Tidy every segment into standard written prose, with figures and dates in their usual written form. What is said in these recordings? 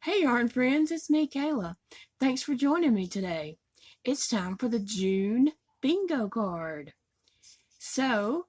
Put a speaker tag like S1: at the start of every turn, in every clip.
S1: Hey yarn friends, it's me Kayla. Thanks for joining me today. It's time for the June bingo card. So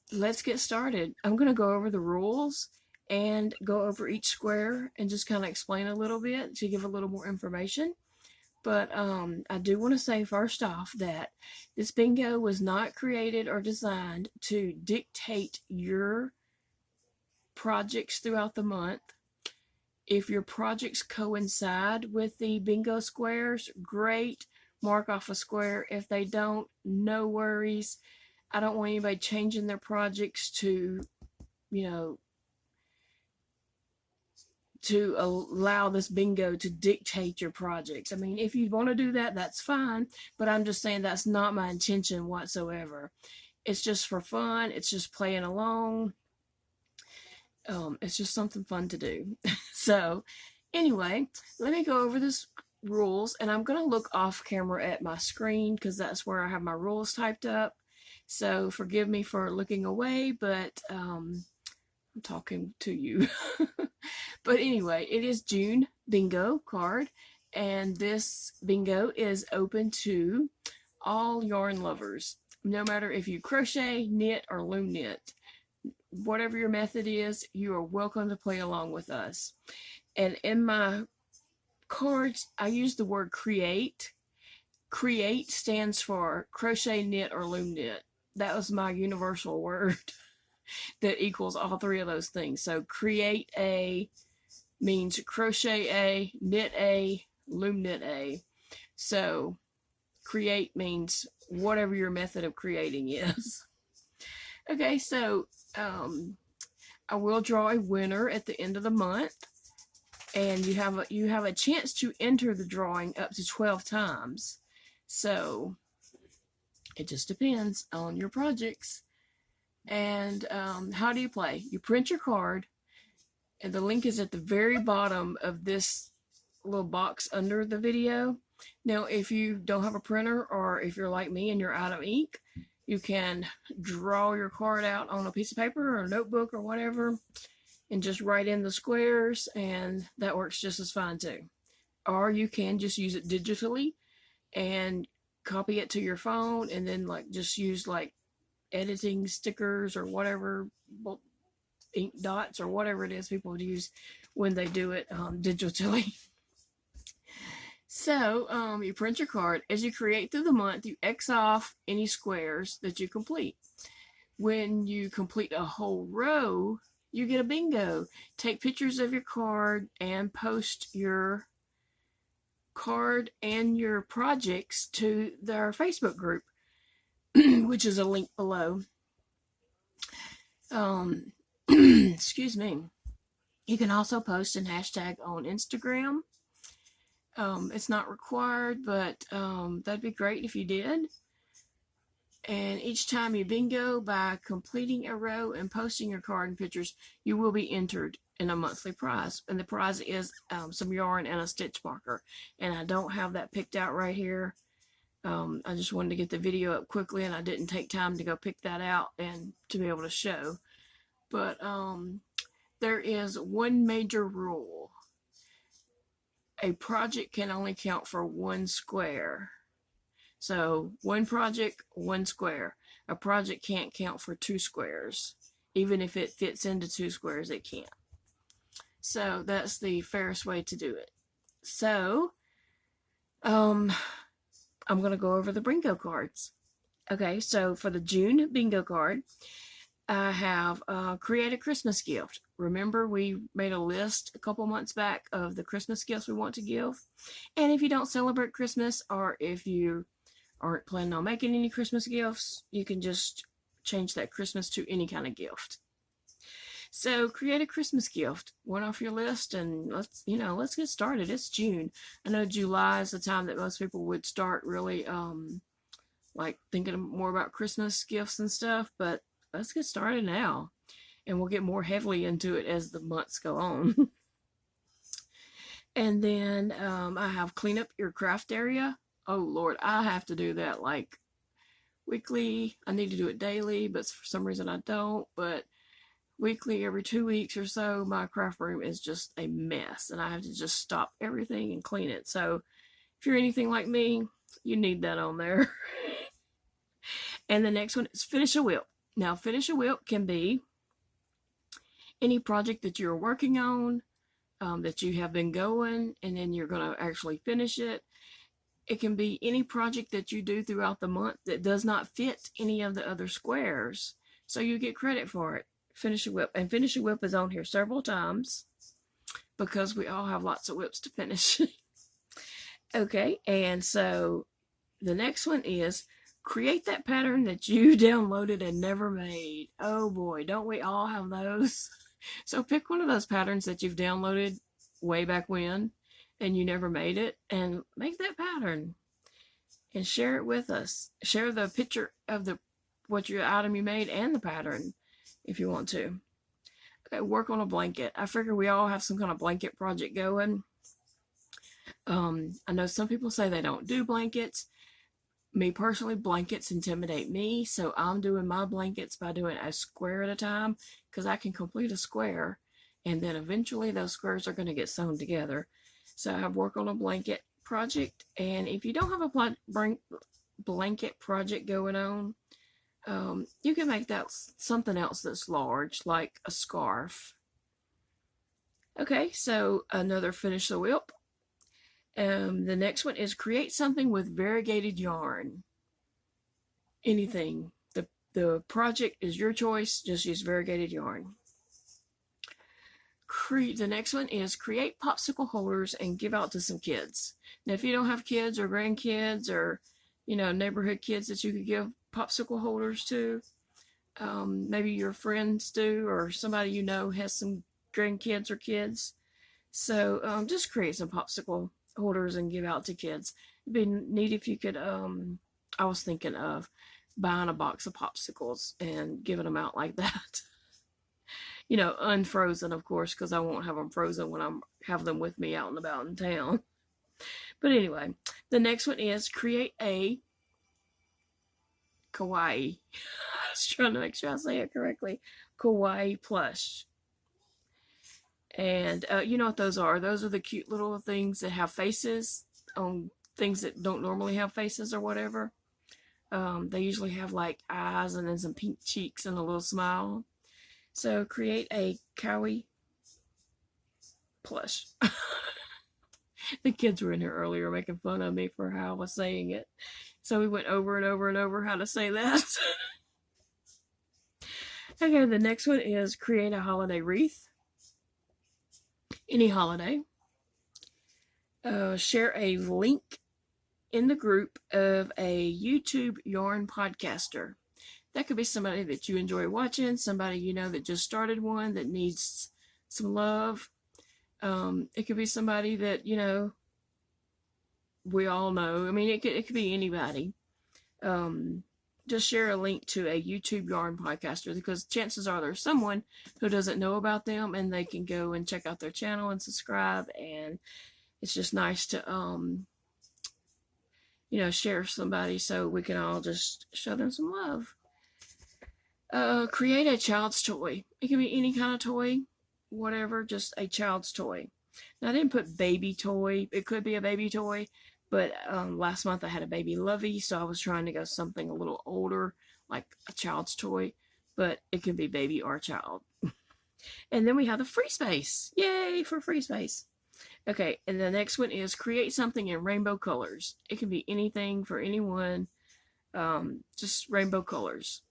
S1: let's get started. I'm going to go over the rules and go over each square and just kind of explain a little bit to give a little more information. But I do want to say first off that this bingo was not created or designed to dictate your projects throughout the month. If your projects coincide with the bingo squares, great. Mark off a square. If they don't, no worries. I don't want anybody changing their projects to allow this bingo to dictate your projects. I mean, if you want to do that, that's fine. But I'm just saying that's not my intention whatsoever. It's just for fun. It's just playing along. It's just something fun to do. So anyway, let me go over this rules, and I'm going to look off camera at my screen because that's where I have my rules typed up. So forgive me for looking away, but I'm talking to you. But anyway, it is June bingo card, and this bingo is open to all yarn lovers, no matter if you crochet, knit, or loom knit. Whatever your method is, you are welcome to play along with us. And in my cards, I use the word create. Create stands for crochet, knit, or loom knit. That was my universal word that equals all three of those things. So create a means crochet a, knit a, loom knit a. So create means whatever your method of creating is. Okay, so I will draw a winner at the end of the month, and you have a chance to enter the drawing up to 12 times. So it just depends on your projects. And how do you play? You print your card, and the link is at the very bottom of this little box under the video. Now, if you don't have a printer, or if you're like me and you're out of ink, you can draw your card out on a piece of paper or a notebook or whatever and just write in the squares, and that works just as fine too. Or you can just use it digitally and copy it to your phone, and then just use editing stickers or whatever, ink dots or whatever it is people use when they do it digitally. So you print your card. As you create through the month, you X off any squares that you complete. When you complete a whole row, you get a bingo. Take pictures of your card and post your card and your projects to our Facebook group, which is a link below. Excuse me. You can also post and hashtag on Instagram. It's not required, but that'd be great if you did. And each time you bingo by completing a row and posting your card and pictures, you will be entered in a monthly prize. And the prize is some yarn and a stitch marker. And I don't have that picked out right here. I just wanted to get the video up quickly, and I didn't take time to go pick that out and to be able to show. But there is one major rule. A project can only count for one square. So one project, one square. A project can't count for two squares. Even if it fits into two squares, it can't. So that's the fairest way to do it. So I'm going to go over the bingo cards. Okay, so for the June bingo card, I have create a Christmas gift. Remember, we made a list a couple months back of the Christmas gifts we want to give. And if you don't celebrate Christmas, or if you aren't planning on making any Christmas gifts, you can just change that Christmas to any kind of gift. So create a Christmas gift, one off your list, and let's get started. It's June. I know July is the time that most people would start really thinking more about Christmas gifts and stuff, but let's get started now, and we'll get more heavily into it as the months go on. And then I have clean up your craft area. Oh Lord, I have to do that weekly. I need to do it daily, but for some reason I don't. But weekly, every 2 weeks or so, my craft room is just a mess and I have to just stop everything and clean it. So if you're anything like me, you need that on there. And the next one is finish a whip. Now, finish a whip can be any project that you're working on, that you have been going, and then you're going to actually finish it. It can be any project that you do throughout the month that does not fit any of the other squares, so you get credit for it. Finish a whip. And finish a whip is on here several times because we all have lots of whips to finish. Okay, and so the next one is create that pattern that you downloaded and never made. Oh boy, don't we all have those? So pick one of those patterns that you've downloaded way back when and you never made it, and make that pattern and share it with us. Share the picture of what your item you made and the pattern if you want to. Okay, work on a blanket. I figure we all have some kind of blanket project going. I know some people say they don't do blankets. Me personally, blankets intimidate me, so I'm doing my blankets by doing a square at a time because I can complete a square and then eventually those squares are going to get sewn together. So I work on a blanket project, and if you don't have a blanket project going on, you can make that something else that's large, like a scarf. Okay, so another finish the whip. The next one is create something with variegated yarn. Anything. The project is your choice. Just use variegated yarn. The next one is create popsicle holders and give out to some kids. Now, if you don't have kids or grandkids or, neighborhood kids that you could give popsicle holders to, maybe your friends do, or somebody you know has some grandkids or kids. So just create some popsicle holders and give out to kids. It'd be neat if you could, I was thinking of buying a box of popsicles and giving them out like that. Unfrozen, of course, because I won't have them frozen when I have them with me out and about in town. But anyway, the next one is create a Kawaii. I was trying to make sure I say it correctly. Kawaii plush. And you know what those are. Those are the cute little things that have faces on things that don't normally have faces or whatever. They usually have like eyes and then some pink cheeks and a little smile. So create a Kawaii plush. The kids were in here earlier making fun of me for how I was saying it. So we went over and over and over how to say that. Okay, the next one is create a holiday wreath. Any holiday. Share a link in the group of a YouTube yarn podcaster. That could be somebody that you enjoy watching, somebody you know that just started one that needs some love. It could be somebody that, we all know. I mean, it could be anybody. Just share a link to a YouTube yarn podcaster because chances are there's someone who doesn't know about them and they can go and check out their channel and subscribe. And it's just nice to, share somebody so we can all just show them some love. Create a child's toy. It can be any kind of toy, whatever, just a child's toy. Now, I didn't put baby toy. It could be a baby toy, but last month I had a baby lovey, so I was trying to go something a little older, like a child's toy, but it can be baby or child. And then we have the free space. Yay for free space. Okay, and the next one is create something in rainbow colors. It can be anything for anyone, just rainbow colors.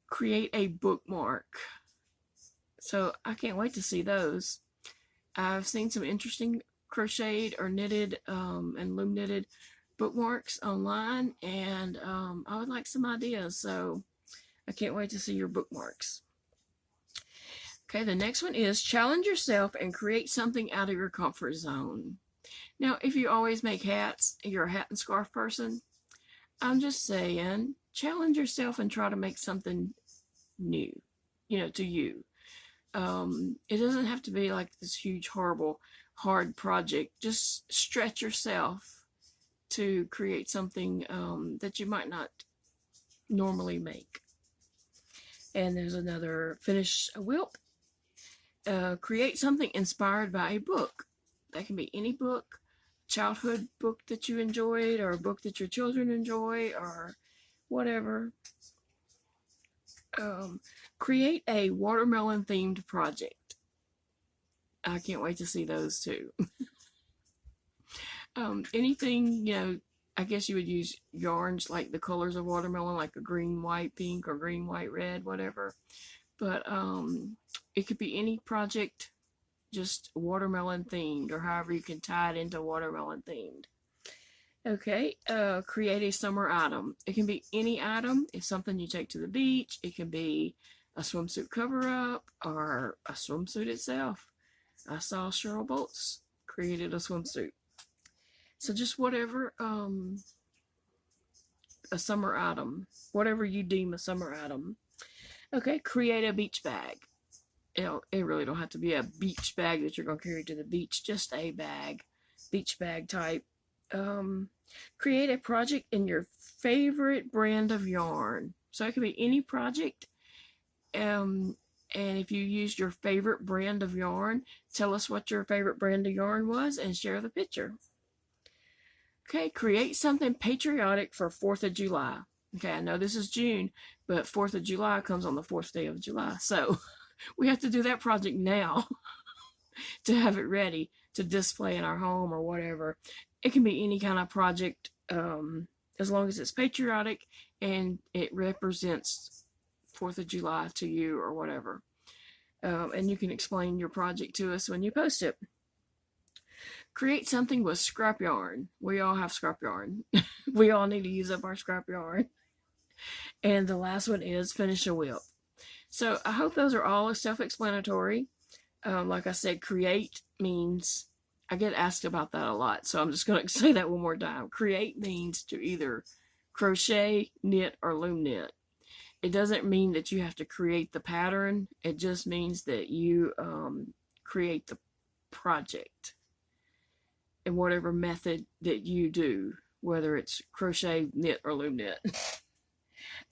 S1: Create a bookmark. So I can't wait to see those. I've seen some interesting crocheted or knitted and loom knitted bookmarks online, and I would like some ideas, so I can't wait to see your bookmarks. Okay, the next one is challenge yourself and create something out of your comfort zone. Now, if you always make hats, you're a hat and scarf person, I'm just saying, challenge yourself and try to make something new, to you. It doesn't have to be like this huge, horrible, hard project. Just stretch yourself to create something that you might not normally make. And there's another, finish a quilt. Create something inspired by a book. That can be any book, childhood book that you enjoyed, or a book that your children enjoy, or whatever. Create a watermelon themed project. I can't wait to see those too. Anything, you know, I guess you would use yarns like the colors of watermelon, like a green, white, pink, or green, white, red, whatever. But it could be any project, just watermelon themed, or however you can tie it into watermelon themed. Okay, create a summer item. It can be any item. It's something you take to the beach. It can be a swimsuit cover-up or a swimsuit itself. I saw Cheryl Boltz created a swimsuit. So just whatever, a summer item, whatever you deem a summer item. Okay, create a beach bag. It really don't have to be a beach bag that you're going to carry to the beach, just a bag, beach bag type. Create a project in your favorite brand of yarn. So it could be any project. And if you used your favorite brand of yarn, tell us what your favorite brand of yarn was and share the picture. Okay, create something patriotic for 4th of July. Okay, I know this is June, but 4th of July comes on the 4th day of July. So we have to do that project now to have it ready to display in our home or whatever. It can be any kind of project, as long as it's patriotic and it represents 4th of July to you or whatever. And you can explain your project to us when you post it. Create something with scrap yarn. We all have scrap yarn. We all need to use up our scrap yarn. And the last one is finish a quilt. So I hope those are all self-explanatory. Like I said, create means, I get asked about that a lot, so I'm just going to say that one more time. Create means to either crochet, knit, or loom knit. It doesn't mean that you have to create the pattern. It just means that you create the project in whatever method that you do, whether it's crochet, knit, or loom knit.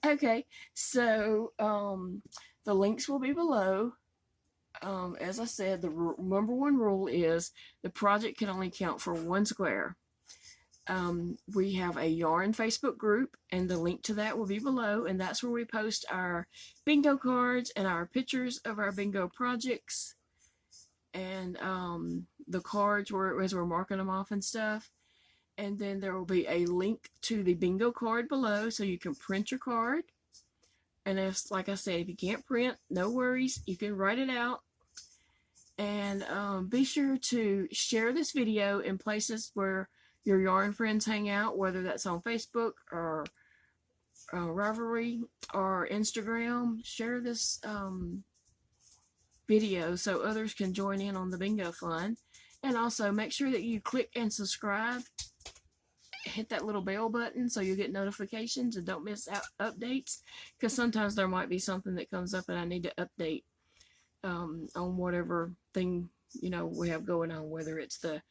S1: Okay, so the links will be below. As I said, the number one rule is the project can only count for one square. We have a yarn Facebook group, and the link to that will be below, and that's where we post our bingo cards and our pictures of our bingo projects, and the cards as we're marking them off and stuff. And then there will be a link to the bingo card below, so you can print your card. And if, like I said, if you can't print, no worries, you can write it out. And be sure to share this video in places where your yarn friends hang out, whether that's on Facebook or Ravelry or Instagram. Share this video so others can join in on the bingo fun. And also make sure that you click and subscribe. Hit that little bell button so you get notifications and don't miss out updates, because sometimes there might be something that comes up and I need to update on whatever thing we have going on, whether it's the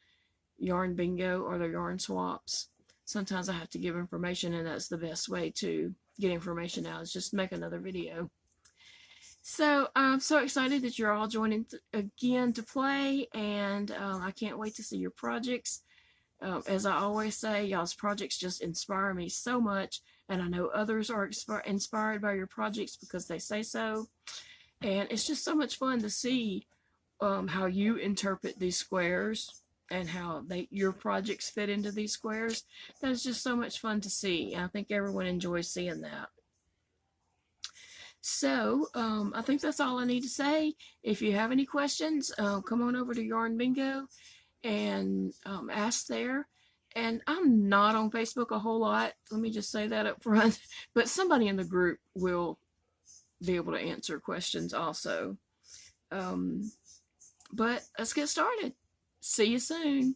S1: yarn bingo or the yarn swaps. Sometimes I have to give information, and that's the best way to get information out, is just make another video. So I'm so excited that you're all joining again to play, and I can't wait to see your projects. As I always say, y'all's projects just inspire me so much, and I know others are inspired by your projects because they say so. And it's just so much fun to see how you interpret these squares and how your projects fit into these squares. That is just so much fun to see, and I think everyone enjoys seeing that. So I think that's all I need to say. If you have any questions, come on over to Yarn Bingo and ask there. And I'm not on Facebook a whole lot, let me just say that up front, but somebody in the group will be able to answer questions also. But let's get started. See you soon.